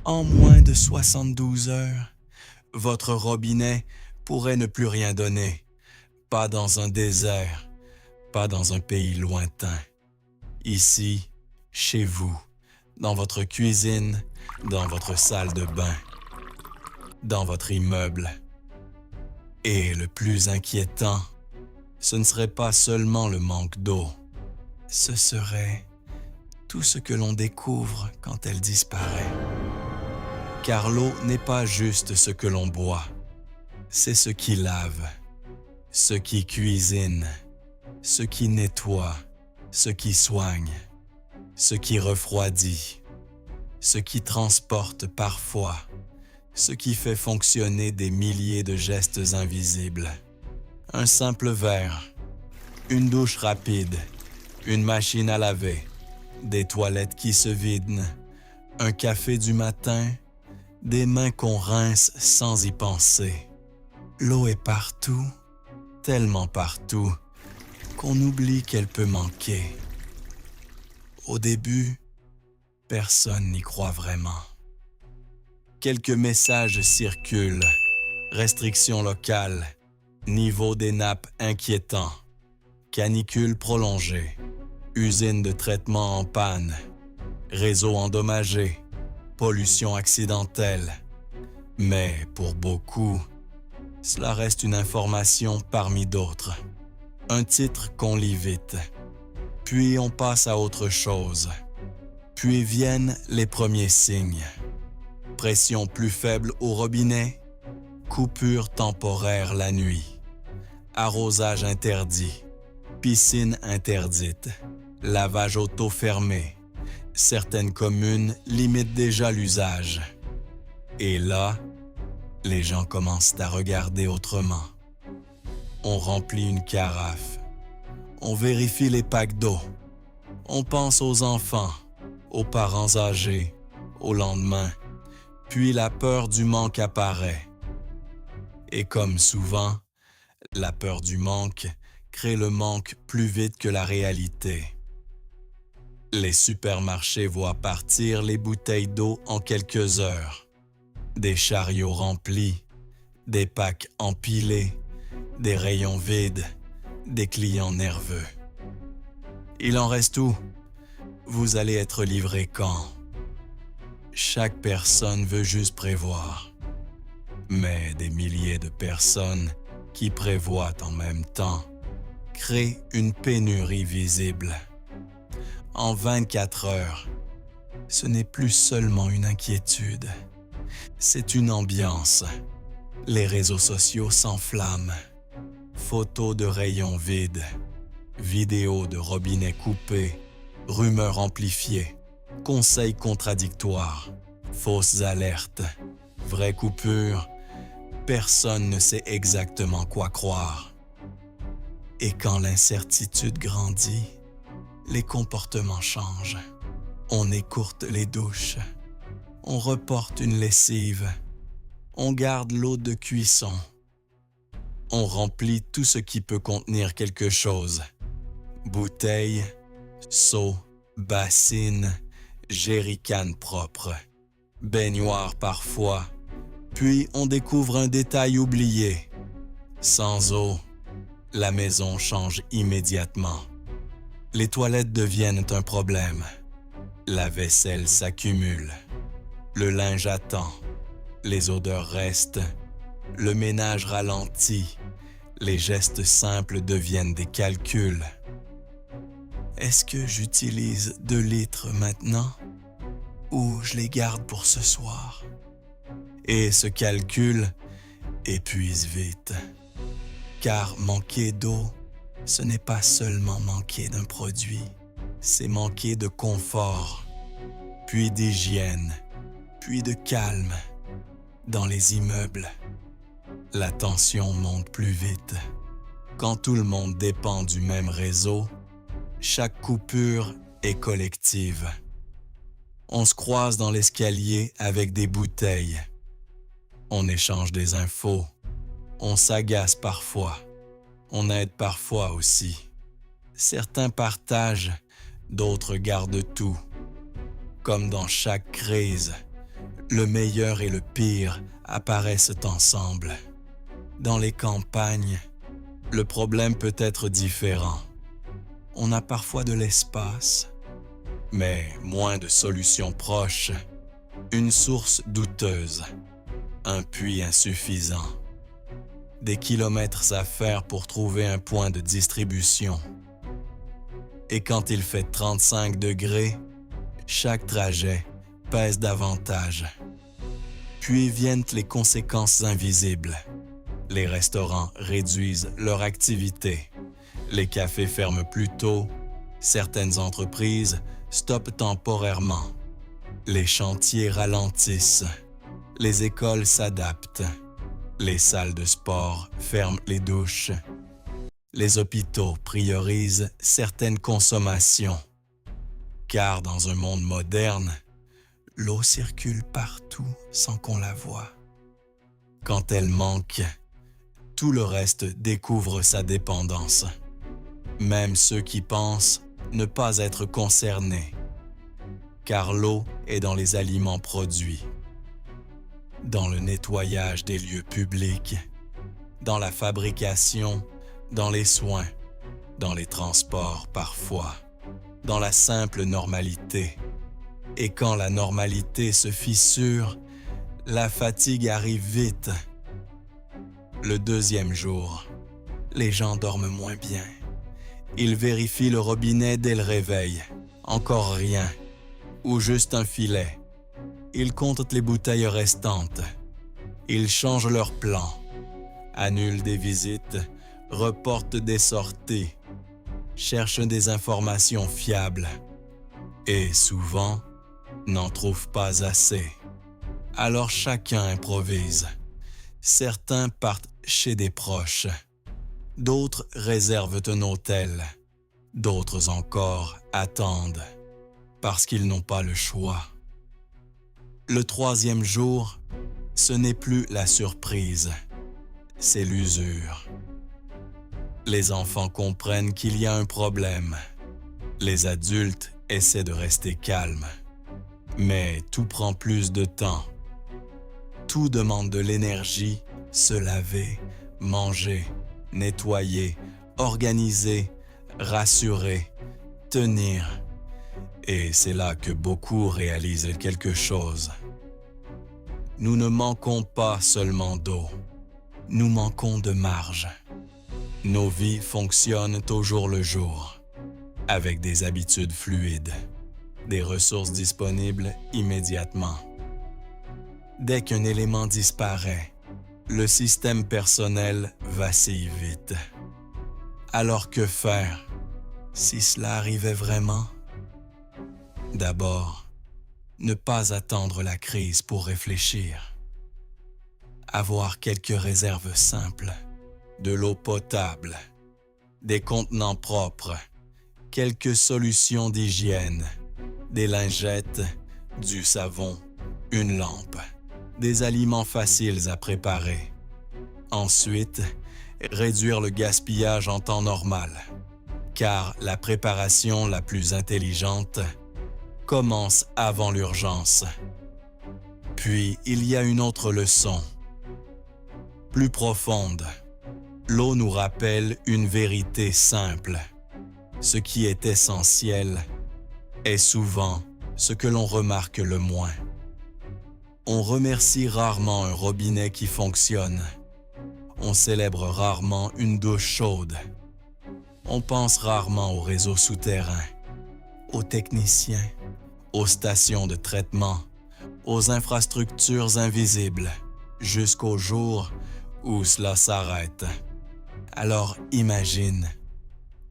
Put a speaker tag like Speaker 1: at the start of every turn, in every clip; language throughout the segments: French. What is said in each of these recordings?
Speaker 1: En moins de 72 heures, votre robinet pourrait ne plus rien donner. Pas dans un désert, pas dans un pays lointain. Ici, chez vous, dans votre cuisine, dans votre salle de bain, dans votre immeuble. Et le plus inquiétant, ce ne serait pas seulement le manque d'eau, ce serait tout ce que l'on découvre quand elle disparaît. Car l'eau n'est pas juste ce que l'on boit, c'est ce qui lave, ce qui cuisine, ce qui nettoie, ce qui soigne, ce qui refroidit, ce qui transporte parfois, ce qui fait fonctionner des milliers de gestes invisibles. Un simple verre, une douche rapide, une machine à laver, des toilettes qui se vident, un café du matin, des mains qu'on rince sans y penser. L'eau est partout, tellement partout, qu'on oublie qu'elle peut manquer. Au début, personne n'y croit vraiment. Quelques messages circulent, restrictions locales, niveau des nappes inquiétant, canicule prolongée, usine de traitement en panne, réseau endommagé, pollution accidentelle. Mais pour beaucoup, cela reste une information parmi d'autres. Un titre qu'on lit vite, puis on passe à autre chose. Puis viennent les premiers signes. Pression plus faible au robinet, coupure temporaire la nuit, arrosage interdit, piscine interdite, lavage auto fermé. Certaines communes limitent déjà l'usage. Et là, les gens commencent à regarder autrement. On remplit une carafe. On vérifie les packs d'eau. On pense aux enfants, aux parents âgés, au lendemain. Puis la peur du manque apparaît. Et comme souvent, la peur du manque crée le manque plus vite que la réalité. Les supermarchés voient partir les bouteilles d'eau en quelques heures. Des chariots remplis, des packs empilés, des rayons vides, des clients nerveux. Il en reste où? Vous allez être livré quand? Chaque personne veut juste prévoir. Mais des milliers de personnes qui prévoient en même temps créent une pénurie visible. En 24 heures, ce n'est plus seulement une inquiétude, c'est une ambiance. Les réseaux sociaux s'enflamment. Photos de rayons vides, vidéos de robinets coupés, rumeurs amplifiées, conseils contradictoires, fausses alertes, vraies coupures. Personne ne sait exactement quoi croire. Et quand l'incertitude grandit, les comportements changent. On écourte les douches. On reporte une lessive. On garde l'eau de cuisson. On remplit tout ce qui peut contenir quelque chose. Bouteilles, seaux, bassines, jerrycans propres, baignoires parfois. Puis on découvre un détail oublié. Sans eau, la maison change immédiatement. Les toilettes deviennent un problème. La vaisselle s'accumule. Le linge attend. Les odeurs restent. Le ménage ralentit. Les gestes simples deviennent des calculs. Est-ce que j'utilise 2 litres maintenant? Ou je les garde pour ce soir? Et ce calcul épuise vite. Car manquer d'eau, ce n'est pas seulement manquer d'un produit, c'est manquer de confort, puis d'hygiène, puis de calme. Dans les immeubles, la tension monte plus vite. Quand tout le monde dépend du même réseau, chaque coupure est collective. On se croise dans l'escalier avec des bouteilles. On échange des infos. On s'agace parfois. On aide parfois aussi. Certains partagent, d'autres gardent tout. Comme dans chaque crise, Le meilleur et le pire apparaissent ensemble. Dans les campagnes, le problème peut être différent. On a parfois de l'espace, mais moins de solutions proches, une source douteuse, un puits insuffisant, des kilomètres à faire pour trouver un point de distribution. Et quand il fait 35 degrés, chaque trajet pèse davantage. Puis viennent les conséquences invisibles. Les restaurants réduisent leur activité. Les cafés ferment plus tôt. Certaines entreprises stoppent temporairement. Les chantiers ralentissent. Les écoles s'adaptent. Les salles de sport ferment les douches. Les hôpitaux priorisent certaines consommations. Car dans un monde moderne, l'eau circule partout sans qu'on la voie. Quand elle manque, tout le reste découvre sa dépendance. Même ceux qui pensent ne pas être concernés. Car l'eau est dans les aliments produits, dans le nettoyage des lieux publics, dans la fabrication, dans les soins, dans les transports parfois, dans la simple normalité. Et quand la normalité se fissure, la fatigue arrive vite. Le deuxième jour, les gens dorment moins bien. Ils vérifient le robinet dès le réveil. Encore rien. Ou juste un filet. Ils comptent les bouteilles restantes. Ils changent leurs plans. Annulent des visites. Reportent des sorties. Cherchent des informations fiables. Et souvent, n'en trouvent pas assez. Alors chacun improvise. Certains partent chez des proches. D'autres réservent un hôtel. D'autres encore attendent, parce qu'ils n'ont pas le choix. Le troisième jour, ce n'est plus la surprise, c'est l'usure. Les enfants comprennent qu'il y a un problème. Les adultes essaient de rester calmes. Mais tout prend plus de temps. Tout demande de l'énergie, se laver, manger, nettoyer, organiser, rassurer, tenir. Et c'est là que beaucoup réalisent quelque chose. Nous ne manquons pas seulement d'eau, nous manquons de marge. Nos vies fonctionnent au jour le jour, avec des habitudes fluides, des ressources disponibles immédiatement. Dès qu'un élément disparaît, le système personnel vacille vite. Alors que faire si cela arrivait vraiment? D'abord, ne pas attendre la crise pour réfléchir. Avoir quelques réserves simples, de l'eau potable, des contenants propres, quelques solutions d'hygiène, des lingettes, du savon, une lampe, des aliments faciles à préparer. Ensuite, réduire le gaspillage en temps normal, car la préparation la plus intelligente commence avant l'urgence. Puis, il y a une autre leçon, plus profonde. L'eau nous rappelle une vérité simple. Ce qui est essentiel est souvent ce que l'on remarque le moins. On remercie rarement un robinet qui fonctionne. On célèbre rarement une douche chaude. On pense rarement aux réseaux souterrains, aux techniciens, aux stations de traitement, aux infrastructures invisibles, jusqu'au jour où cela s'arrête. Alors imagine,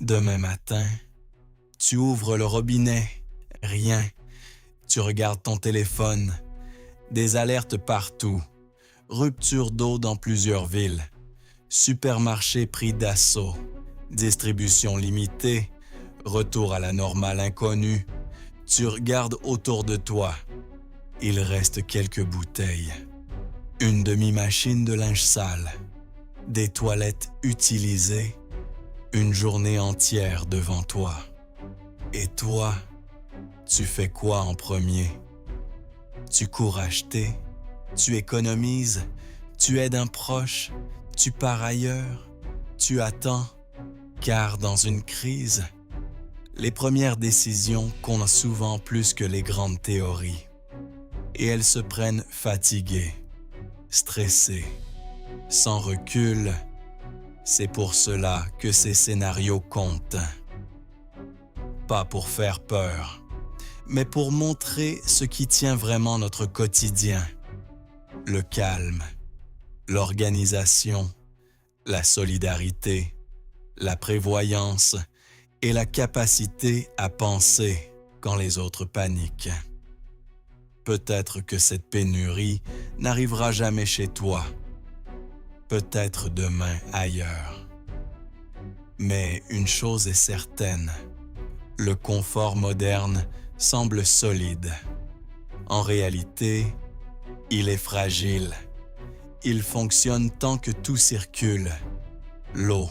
Speaker 1: demain matin, tu ouvres le robinet, rien. Tu regardes ton téléphone, des alertes partout, rupture d'eau dans plusieurs villes, supermarché pris d'assaut, distribution limitée, retour à la normale inconnue. Tu regardes autour de toi, il reste quelques bouteilles, une demi-machine de linge sale, des toilettes utilisées, une journée entière devant toi. Et toi, tu fais quoi en premier? Tu cours acheter, tu économises, tu aides un proche, tu pars ailleurs, tu attends, car dans une crise, les premières décisions comptent souvent plus que les grandes théories. Et elles se prennent fatiguées, stressées, sans recul. C'est pour cela que ces scénarios comptent. Pas pour faire peur, mais pour montrer ce qui tient vraiment notre quotidien. Le calme, l'organisation, la solidarité, la prévoyance et la capacité à penser quand les autres paniquent. Peut-être que cette pénurie n'arrivera jamais chez toi. Peut-être demain ailleurs. Mais une chose est certaine, le confort moderne semble solide. En réalité, il est fragile. Il fonctionne tant que tout circule. L'eau,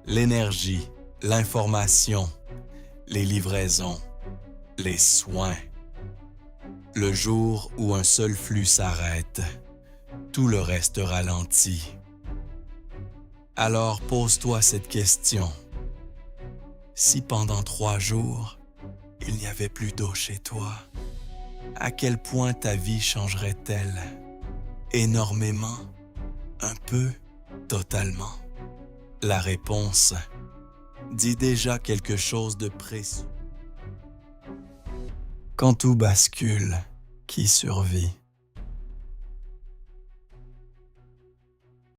Speaker 1: l'énergie, l'information, les livraisons, les soins. Le jour où un seul flux s'arrête, tout le reste ralentit. Alors pose-toi cette question. Si pendant 3 jours, il n'y avait plus d'eau chez toi, à quel point ta vie changerait-elle? Énormément? Un peu? Totalement? La réponse dit déjà quelque chose de précieux. Quand tout bascule, qui survit?